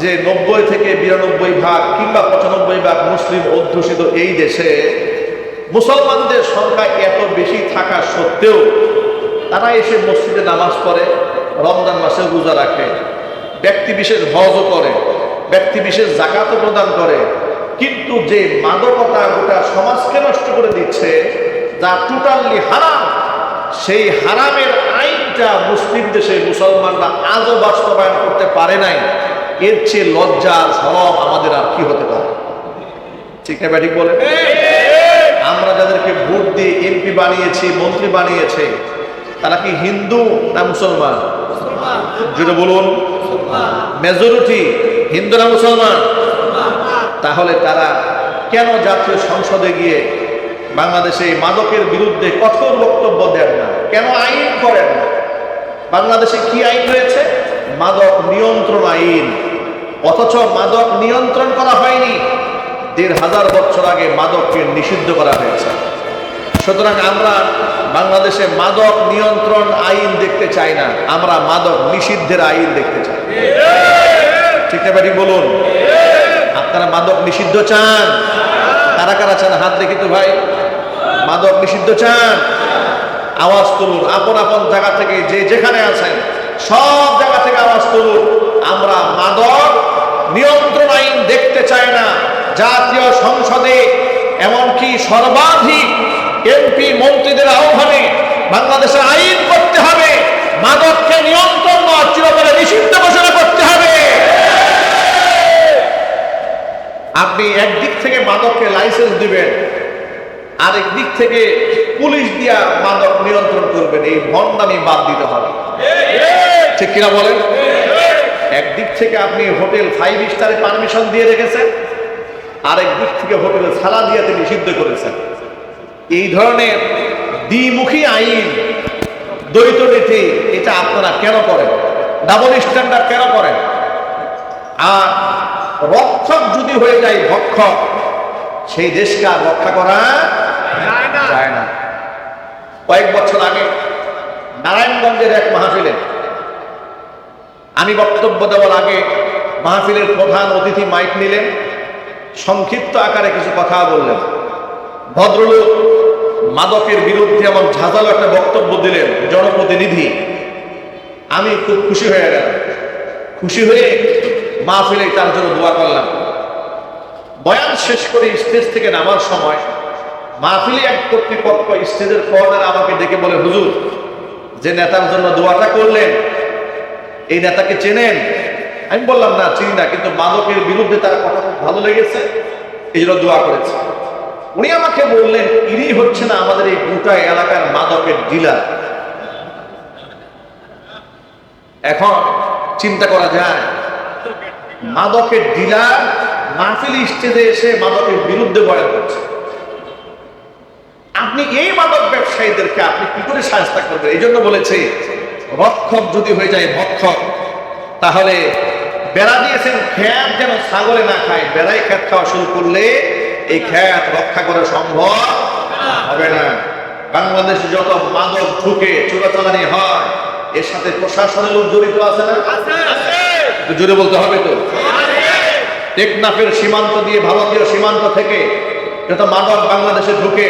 Speaker 1: যে ৯০ থেকে ৯২% কিংবা ৯৫% মুসলিম অধ্যুষিত এই দেশে মুসলমানদের সংখ্যা এত বেশি থাকা সত্ত্বেও তারা এসে মসজিদে নামাজ পড়ে, রমজান মাসে রোজা রাখে, ব্যক্তি বিশেষ হজও করে, ব্যক্তি বিশেষ যাকাতও প্রদান করে। কিন্তু যে মাদকতা গোটা সমাজকে নষ্ট করে দিচ্ছে, যা টোটালি হারাম, সেই হারামের আইনটা মুসলিম দেশে মুসলমানরা আজও বাস্তবায়ন করতে পারে নাই। এর চেয়ে লজ্জা শরম আমাদের আর কি হতে পারে? ঠিক না ব্যাঠিক বলে? আমরা যাদেরকে ভোট দিয়ে এমপি বানিয়েছি, মন্ত্রী বানিয়েছে, তারা কি হিন্দু না মুসলমান? যেটা বলুন, মেজরিটি হিন্দু না মুসলমান? তাহলে তারা কেন জাতীয় সংসদে গিয়ে বাংলাদেশে মাদকের বিরুদ্ধে কঠোর বক্তব্য দেন না? কেন আইন করেন না? বাংলাদেশে কি আইন রয়েছে? মাদক নিয়ন্ত্রণ আইন। অথচ মাদক নিয়ন্ত্রণ করা হয়নি, ১৫০০ বছর আগে মাদককে নিষিদ্ধ করা হয়েছে। সুতরাং আমরা বাংলাদেশে মাদক নিয়ন্ত্রণ আইন দেখতে চাই না, আমরা মাদক নিষিদ্ধের আইন দেখতে চাই। ঠিক না ব্যাটি বলুন? আপনারা মাদক নিষিদ্ধ চান? কারা কারা চান হাত দেখি তো ভাই। মাদক নিষিদ্ধ চান? আওয়াজ তুলুন। আপন আপন জায়গা থেকে যে যেখানে আছেন সব জায়গা থেকে আওয়াজ তুলুন। আমরা মাদক নিয়ন্ত্রণ আইন দেখতে চাই না। জাতীয় সংসদে এমনকি সর্বাধিক এমপি মন্ত্রীদের আহ্বানে বাংলাদেশে আইন করতে হবে, মাদককে নিয়ন্ত্রণ চিরতরে নিষিদ্ধ ঘোষণা করতে হবে। আপনি একদিক থেকে মাদককে লাইসেন্স দিবেন, আরেক দিক থেকে পুলিশ দিয়া মাদক নিয়ন্ত্রণ করবেন। এই ভণ্ডামি বাদ দিতে হবে, ঠিক কিনা বলেন? একদিক থেকে আপনি হোটেল 5 স্টারে পারমিশন দিয়ে রেখেছেন, আরেক দিক থেকে হোটেলে ছাড়া দিয়ে নিষিদ্ধ করেছেন। এই ধরনের দ্বিমুখী আইন, দ্বৈত নীতি, এটা আপনারা কেন করেন? ডাবল স্ট্যান্ডার্ড কেন করেন? আর রক্ষক যদি হয়ে যায় ভক্ষক, সেই দেশকে আর রক্ষা করা যায় না। কয়েক বছর আগে নারায়ণগঞ্জের এক মাহফিলে আমি বক্তব্য দেওয়ার আগে মাহফিলের প্রধান অতিথি মাইক নিলেন, সংক্ষিপ্ত আকারে কিছু কথা বললেন। ভদ্রলোক মাদকের বিরুদ্ধে এমন ঝাঁঝালো একটা বক্তব্য দিলেন, জনপ্রতিনিধি। আমি খুব খুশি হয়ে গেলাম। খুশি হয়ে মাহফিলে তার জন্য দোয়া করলাম। বয়ান শেষ করে স্টেজ থেকে নামার সময় মাহফিলে এক কর্তৃপক্ষ স্টেজের কর্নারে আমাকে ডেকে বলে, হুজুর, যে নেতার জন্য দোয়াটা করলেন, এই নেতাকে চেনেন? আমি বললাম, না চিনি না, কিন্তু মাদকের বিরুদ্ধে তার কথা খুব ভালো লেগেছে, এই জন্য দোয়া করেছে। উনি আমাকে বললেন, ইনি হচ্ছে না আমাদের এই গোটা এলাকার মাদকের ডিলার। এখন চিন্তা করা যায়, মাদকের ডিলার মাহফিল স্টেজে এসে মাদকের বিরুদ্ধে বয়ান করছে। আপনি এই মাদক ব্যবসায়ীদেরকে আপনি কি করে সাহায্য করবেন? এই জন্য বলেছে, রক্ষক যদি হয়ে যায় ভক্ষক, তাহলে বেড়া দিয়েছেন খ্যাত যেন ছাগলে না খায়। বেড়াই খ্যাত খাওয়া শুরু করলে এই খ্যাত রক্ষা করা সম্ভব হবে না। বাংলাদেশে যত মাদক ঢুকে চোরাচালানি হয়, এর সাথে প্রশাসনের লোক জড়িত আছে না? জোরে বলতে হবে তো। টেকনাফের সীমান্ত দিয়ে, ভারতীয় সীমান্ত থেকে যত মাদক বাংলাদেশে ঢুকে,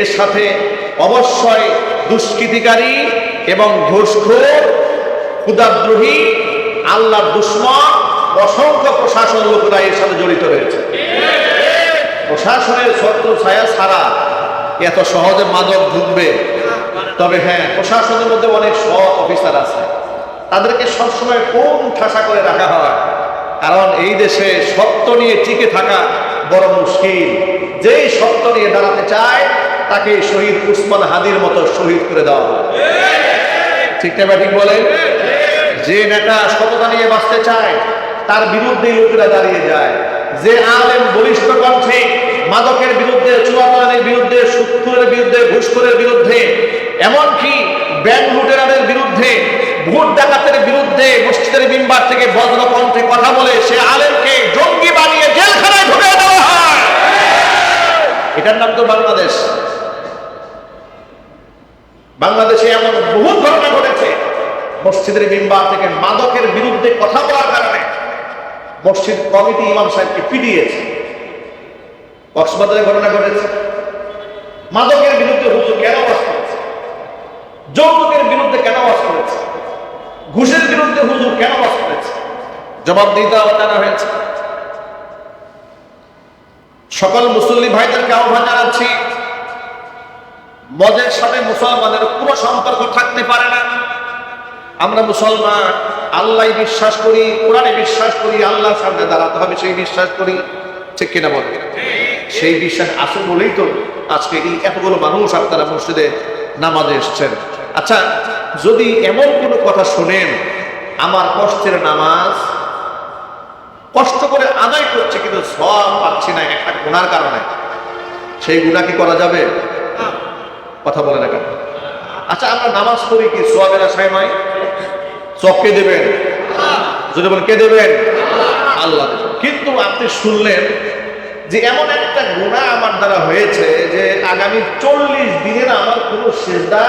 Speaker 1: এর সাথে অবশ্যই দুষ্কৃতিকারী এবং ঘুষখোর, ক্ষুধাদ্রোহী, আল্লাহর দুশমন, অসংখ্য প্রশাসন লোকেরা এর সাথে জড়িত রয়েছে। প্রশাসনের ছত্র ছায়া ছাড়া এত সহজে মাদক ঢুকবে? তবে হ্যাঁ, প্রশাসনের মধ্যে অনেক সৎ অফিসার আছে, তাদেরকে সবসময় কোন ঠাসা করে রাখা হয়, কারণ এই দেশে সত্য নিয়ে টিকে থাকা বড় মুশকিল। যেই সত্য নিয়ে দাঁড়াতে চায় তাকে শহীদ উসমান হাদির মতো শহীদ করে দেওয়া হয়, ঠিক না ঠিক বলেন? যে নেতা সততা নিয়ে বাঁচতে চায় তার বিরুদ্ধে লোকেরা দাঁড়িয়ে যায়। যে আলেম বলিষ্ঠ কণ্ঠে মাদকের বিরুদ্ধে, চোরাচালানির বিরুদ্ধে, সুদখোরের বিরুদ্ধে, ঘুষখোরের বিরুদ্ধে, এমনকি ব্যাংক লুটেরাদের বিরুদ্ধে, ভোট ডাকাতের বিরুদ্ধে মসজিদের মিম্বার থেকে বজ্র কণ্ঠে কথা বলে, সে আলেমকে জঙ্গি বানিয়ে জেলখানায় ঢুকিয়ে দেওয়া হয়। এটার নাম তো বাংলাদেশ। বাংলাদেশে এমন বহু ঘটনা ঘটেছে, মসজিদের মিম্বার থেকে মাদকের বিরুদ্ধে কথা বলার কারণে মসজিদ কমিটি ইমাম সাহেবকে পিটিয়েছে। কক্সবাজারে ঘটনা ঘটেছে। মাদকের বিরুদ্ধে হুজুর কেন ওয়াজ করেছে? যৌতুকের বিরুদ্ধে কেন ওয়াজ করেছে? ঘুষের বিরুদ্ধে হুজুর কেন ওয়াজ করেছে? জবাব দিতে জানা হয়েছে। সকল মুসল্লি ভাইদেরকে আহ্বান জানাচ্ছি, মদের সাথে মুসলমানের কোনো সম্পর্ক থাকতে পারে না। আমরা মুসলমান, আল্লাহ বিশ্বাস করি, কোরআনে বিশ্বাস করি, আল্লাহর সামনে দাঁড়াতে হবে সেই বিশ্বাস করি, ঠিক কিনা বলে? সেই বিশ্বাস আছে বলেই তো আজকে এই এতগুলো মানুষ আপনারা মসজিদে নামাজে এসছেন। আচ্ছা, যদি এমন কোনো কথা শোনেন, আমার কষ্টের নামাজ কষ্ট করে আদায় করছে কিন্তু সওয়াব পাচ্ছি না একটা গুনার কারণে, সেই গুনাহ কি করা যাবে? কথা বলে না কেন? আচ্ছা, আমরা নামাজ পড়ি কি সওয়াবের আশায় নয়? সওয়াব কে দেবেন? যদি বলেন কে দেবেন? আল্লাহ দেবেন। কিন্তু আপনি শুনলেন যে এমন একটা গুনাহ আমার দ্বারা হয়েছে যে আগামী 40 দিনের আমার কোনো সিজদা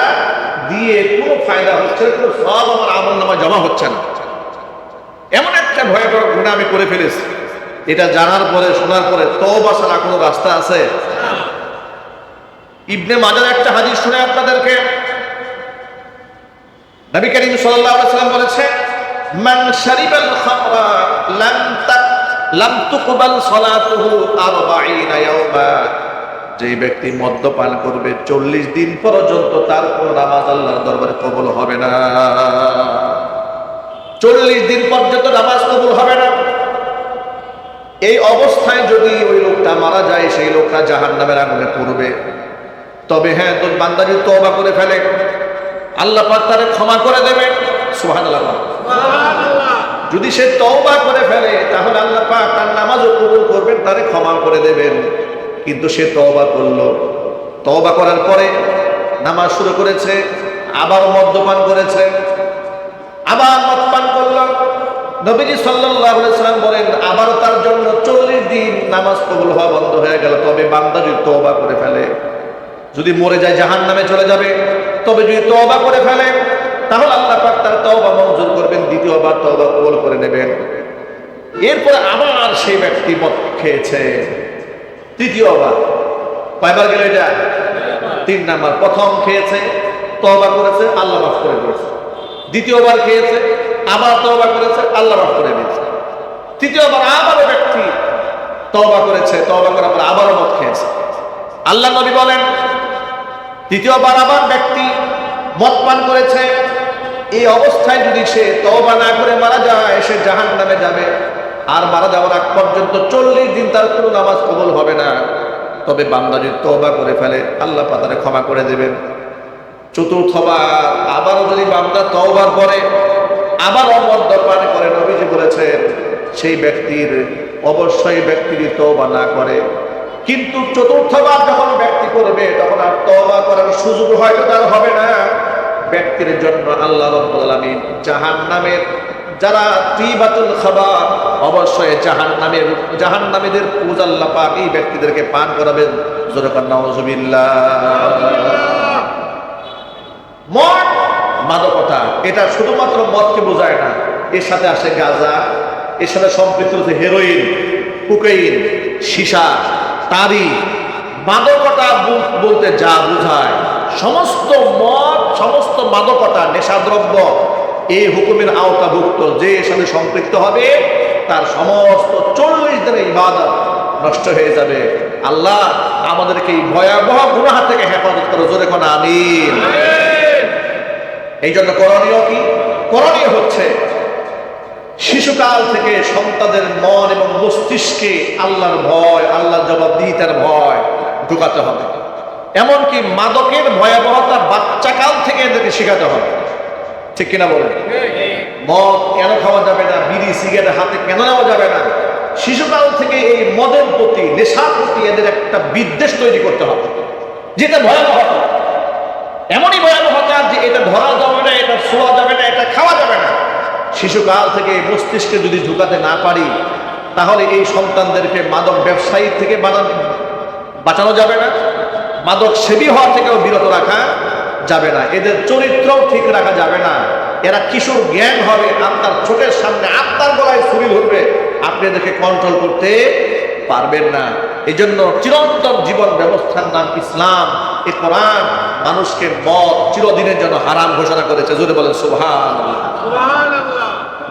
Speaker 1: দিয়ে কোনো ফায়দা হচ্ছে না, কোনো সওয়াব আমার আমলনামায় জমা হচ্ছে না। এমন একটা ভয়াবহ গুনাহ আমি করে ফেলেছি। এটা জানার পরে, শোনার পরে তওবা ছাড়া কোনো রাস্তা আছে? ইবনে মাজার একটা হাদিস শুনে আপনাদেরকে, নবী করিম সাল্লাল্লাহু আলাইহি ওয়াসাল্লাম বলেছে, মান শারিবাল খামরা লাম তুকবাল সালাতুহু 40 ইয়াওমা। যে ব্যক্তি মদ্যপান করবে 40 দিন পর্যন্ত তার কোনো নামাজ আল্লাহর দরবারে কবুল হবে না। 40 দিন পর্যন্ত নামাজ কবুল হবে না। এই অবস্থায় যদি ওই লোকটা মারা যায়, সেই লোকটা জাহান্নামের আগুনে পড়বে। তবে হ্যাঁ, তোর বান্দা যদি তওবা করে ফেলে, আল্লাহ পাক তারে ক্ষমা করে দেবেন। সুবহানাল্লাহ। যদি সে তওবা করে ফেলে, তাহলে আল্লাহ পাক তার নামাজও কবুল করবেন, তারে ক্ষমা করে দেবেন। কিন্তু সে তওবা করলো, তওবা করার পরে নামাজ শুরু করেছে, আবার মদ্যপান করেছে, আবার মদ পান করলো। নবীজি সাল্লাল্লাহু আলাইহি সাল্লাম বলেন, আবারও তার জন্য 40 দিন নামাজ কবুল হওয়া বন্ধ হয়ে গেল। তবে বান্দা যদি তওবা করে ফেলে, যদি মরে যায় জাহান্নামে চলে যাবে। তবে যদি তওবা করে ফেলে, তাহলে আল্লাহ পাক তার তওবা মঞ্জুর করবেন, দ্বিতীয়বার তওবা কবুল করে নেবেন। এরপরে আবার সেই ব্যক্তি মদ খেয়েছে তৃতীয়বার। কয়বার গেল এটা? 3 নাম্বার। প্রথম খেয়েছে, তওবা করেছে, আল্লাহ মাফ করে দিয়েছে। দ্বিতীয়বার খেয়েছে, আবার তওবা করেছে, আল্লাহ মাফ করে দিয়েছে। তৃতীয়বার আবারও ব্যক্তি তওবা করেছে, তওবা করার পর আবারও মদ খেয়েছে। আল্লাহ নবী বলেন, তৃতীয়বার আবার ব্যক্তি মদ পান করেছে। এই অবস্থায় যদি সে তওবা না করে মারা যায়, সে জাহান্নামে যাবে। আর মারা যাওয়ার আগ পর্যন্ত 40 দিন তার কোনো নামাজ কবুল হবে না। তবে বান্দা যদি তওবা করে ফেলে, আল্লাহ পাক তারে ক্ষমা করে দেবেন। চতুর্থবার আবারও যদি বান্দা তওবার পরে আবারও মদ্যপান করে, নবীজি বলেছেন সেই ব্যক্তির অবশ্যই ব্যক্তি যদি তওবা না করে, কিন্তু চতুর্থবার যখন ব্যক্তি করবে, তখন আর তওবা করার সুযোগ হয়তো তার হবে না। ব্যক্তির জন্য আল্লাহ রাব্বুল আলামিন জাহান্নামের যারা তিবাতুল খাবার, অবশ্যই জাহান্নামীদের পূজা আল্লাহ পাক এই ব্যক্তিদেরকে পান করাবেন। জোরে কান নাউজুবিল্লাহ। মদ, মাদকতা, এটা শুধুমাত্র মদকে বোঝায় না, এর সাথে আসে গাঁজা, এর সাথে সম্পৃক্ত হচ্ছে হেরোইন, কোকাইন, সীসা, তারি। মাদকতা বলতে যা বোঝায়, সমস্ত মদ, সমস্ত মাদকতা, নেশাদ্রব্য এই হুকুমের আওতাভুক্ত। যে এর সাথে সম্পৃক্ত হবে, তার সমস্ত 40 দিনের ইবাদত নষ্ট হয়ে যাবে। আল্লাহ আমাদেরকে এই ভয়াবহ গুনাহ থেকে হেফাজত করো। জোরে কোন আমিন। এই জন্য করণীয় কি? করণীয় হচ্ছে শিশুকাল থেকে সন্তানদের মন এবং মস্তিষ্কে আল্লাহর ভয়, আল্লাহর জবাবদিহিতার ভয় ঢুকাতে হবে। এমনকি মাদকের ভয়াবহতা বাচ্চাকাল থেকে এদেরকে শেখাতে হবে। ঠিক কিনা বলেন? মদ কেন খাওয়া যাবে না, বিড়ি সিগারেট হাতে কেন নেওয়া যাবে না, শিশুকাল থেকে এই মদের প্রতি, নেশার প্রতি এদের একটা বিদ্বেষ তৈরি করতে হবে, যেটা ভয়াবহতা, এমনই ভয়াবহতা যে এটা ধরা যাবে না, এটা ছোঁয়া যাবে না, এটা খাওয়া যাবে না। শিশুকাল থেকে মস্তিষ্কে যদি ঢুকাতে না পারি, তাহলে এই সন্তানদেরকে মাদক ব্যবসায়ী থেকে বাঁচানো যাবে না, মাদক সেবী হওয়া থেকেও বিরত রাখা যাবে না, এদের চরিত্রও ঠিক রাখা যাবে না। এরা কিশোর জ্ঞান হবে, আপনার চোখের সামনে আপনার গলায় ছুরি ধরবে, আপনি এদেরকে কন্ট্রোল করতে পারবেন না। এই জন্য চিরন্তন জীবন ব্যবস্থার নাম ইসলাম। এই কোরআন মানুষকে মদ চিরদিনের জন্য হারাম ঘোষণা করেছে। জোরে বলেন সুবহানাল্লাহ।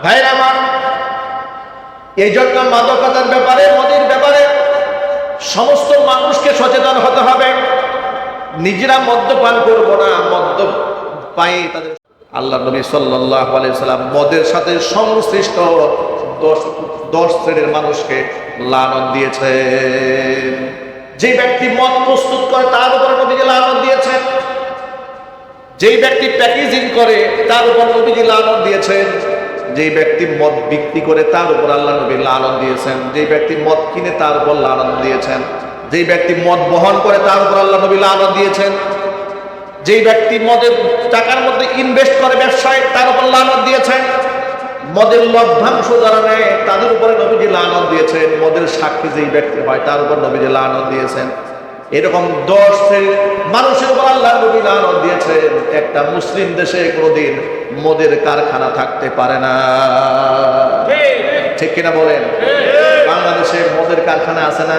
Speaker 1: ভাইরা আমার, এই জন্য মাদকতার ব্যাপারে, মদের ব্যাপারে সমস্ত মানুষকে সচেতন হতে হবে। নিজেরা মদ্যপান করবো না, মদ্য পাই তাদের। আল্লাহ নবী সাল্লাল্লাহু আলাইহি সাল্লাম মদের সাথে সংশ্লিষ্ট 10 শ্রেণীর মানুষকে লানত দিয়েছেন। যে ব্যক্তি মদ প্রস্তুত করে তার উপর নবীজি লানত দিয়েছেন, যেই ব্যক্তি প্যাকেজিং করে তার উপর নবীজি লানত দিয়েছেন, যেই ব্যক্তি মদ বিক্রি করে তার উপর আল্লাহ নবী লানত দিয়েছেন, যেই ব্যক্তি মদ কিনে তার উপর লানত দিয়েছেন, যেই ব্যক্তি মদ বহন করে তার উপর আল্লাহ নবী লানত দিয়েছেন, যেই ব্যক্তি মদের টাকার মধ্যে ইনভেস্ট করে ব্যবসায় তার উপর লানত দিয়েছেন, মদের লভ্যাংশ যারা নেয় তাদের উপরে নবীজি লানত দিয়েছেন, মদের সাক্ষী যেই ব্যক্তি হয় তার উপর নবীজি লানত দিয়েছেন। এরকম 10 মানুষের উপর আল্লাহ নবী লানত দিয়েছেন। একটা মুসলিম দেশে কোনোদিন মদের কারখানা থাকতে পারে না। ঠিক কিনা বলেন? বাংলাদেশে মদের কারখানা আছে না?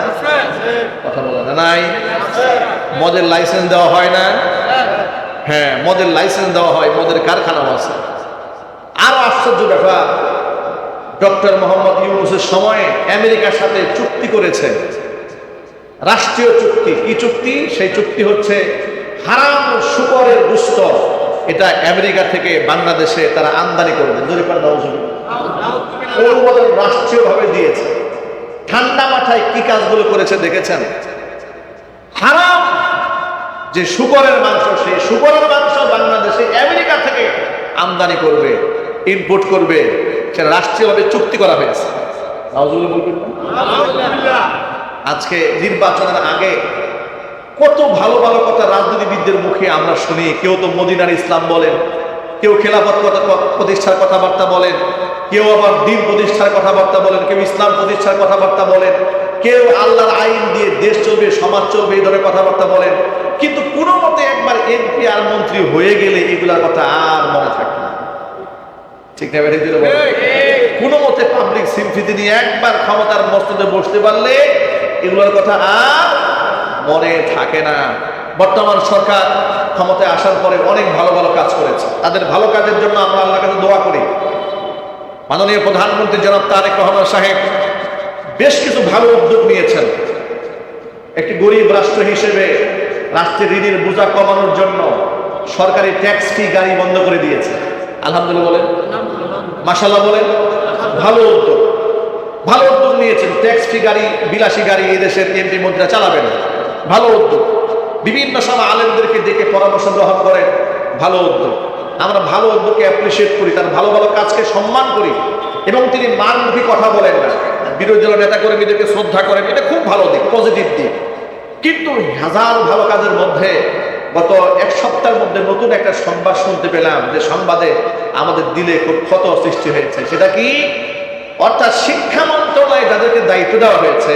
Speaker 1: কথা বলেন না? নাই। মদের লাইসেন্স দেওয়া হয় না? হ্যাঁ, মদের লাইসেন্স দেওয়া হয়, মদের কারখানাও আছে। আরো আশ্চর্য ব্যাপার, ডক্টর মোহাম্মদ ইউনূসের সময়ে আমেরিকার সাথে চুক্তি করেছে, রাষ্ট্রীয় চুক্তি। কি চুক্তি? সেই চুক্তি হচ্ছে হারাম শুকরের গোশত, এটা আমেরিকা থেকে বাংলাদেশে তারা আমদানি করবে। অনুমোদন রাষ্ট্রীয়ভাবে দিয়েছে। ঠান্ডা মাথায় কি কাজগুলো করেছে দেখেছেন? হারাম যে শুকরের মাংস, সেই শুকরের মাংস বাংলাদেশে আমেরিকা থেকে আমদানি করবে, ইনপুট করবে, সেটা রাষ্ট্রীয়ভাবে চুক্তি করা হয়েছে। আজকে নির্বাচনের আগে কত ভালো ভালো কথা রাজনীতিবিদদের মুখে আমরা শুনি। কেউ তো মদিনার ইসলাম বলেন, কেউ খেলাফত প্রতিষ্ঠার কথাবার্তা বলেন, কেউ আবার দিন প্রতিষ্ঠার কথাবার্তা বলেন, কেউ ইসলাম প্রতিষ্ঠার কথাবার্তা বলেন, কেউ আল্লাহর আইন দিয়ে দেশ চলবে, সমাজ চলবে, এই ধরনের কথাবার্তা বলেন। কিন্তু কোনো মতে একবার এমপি আর মন্ত্রী হয়ে গেলে এগুলার কথা আর মনে থাকে না। ঠিক না? কোনো মতে পাবলিক সিম্পিতি নিয়ে একবার ক্ষমতার মস্তদে বসতে পারলে এগুলোর কথা আর মনে থাকে না। বর্তমান সরকার ক্ষমতায় আসার পরে অনেক ভালো ভালো কাজ করেছে। তাদের ভালো কাজের জন্য আমরা আল্লাহর কাছে দোয়া করি। মাননীয় প্রধানমন্ত্রী জনাব তারেক রহমান সাহেব বেশ কিছু ভালো উদ্যোগ নিয়েছেন। একটি গরিব রাষ্ট্র হিসেবে রাষ্ট্রের ঋণের বোঝা কমানোর জন্য সরকারি ট্যাক্স ফি গাড়ি বন্ধ করে দিয়েছে। আলহামদুলিল্লাহ বলেন, মাশাআল্লাহ বলেন। ভালো উদ্যোগ, ভালো উদ্যোগ নিয়েছেন। ট্যাক্স ফি গাড়ি, বিলাসী গাড়ি এই দেশের এমপি মন্ত্রীরা চালাবেন, ভালো উদ্যোগ। বিভিন্ন সময় আলেমদেরকে ডেকে পরামর্শ গ্রহণ করেন, ভালো উদ্যোগ। আমরা ভালো উদ্যোগকে অ্যাপ্রিসিয়েট করি, তার ভালো ভালো কাজকে সম্মান করি। এবং তিনি মানমুখী কথা বলেন না, বিরোধী দলের নেতা কর্মীদেরকে শ্রদ্ধা করেন, এটা খুব ভালো দিক, পজিটিভ দিক। কিন্তু হাজার ভালো কাজের মধ্যে গত এক সপ্তাহের মধ্যে নতুন একটা সংবাদ শুনতে পেলাম, যে সংবাদে আমাদের দিলে খুব ক্ষত সৃষ্টি হয়েছে। সেটা কি? অর্থাৎ শিক্ষা মন্ত্রণালয়ে যাদেরকে দায়িত্ব দেওয়া হয়েছে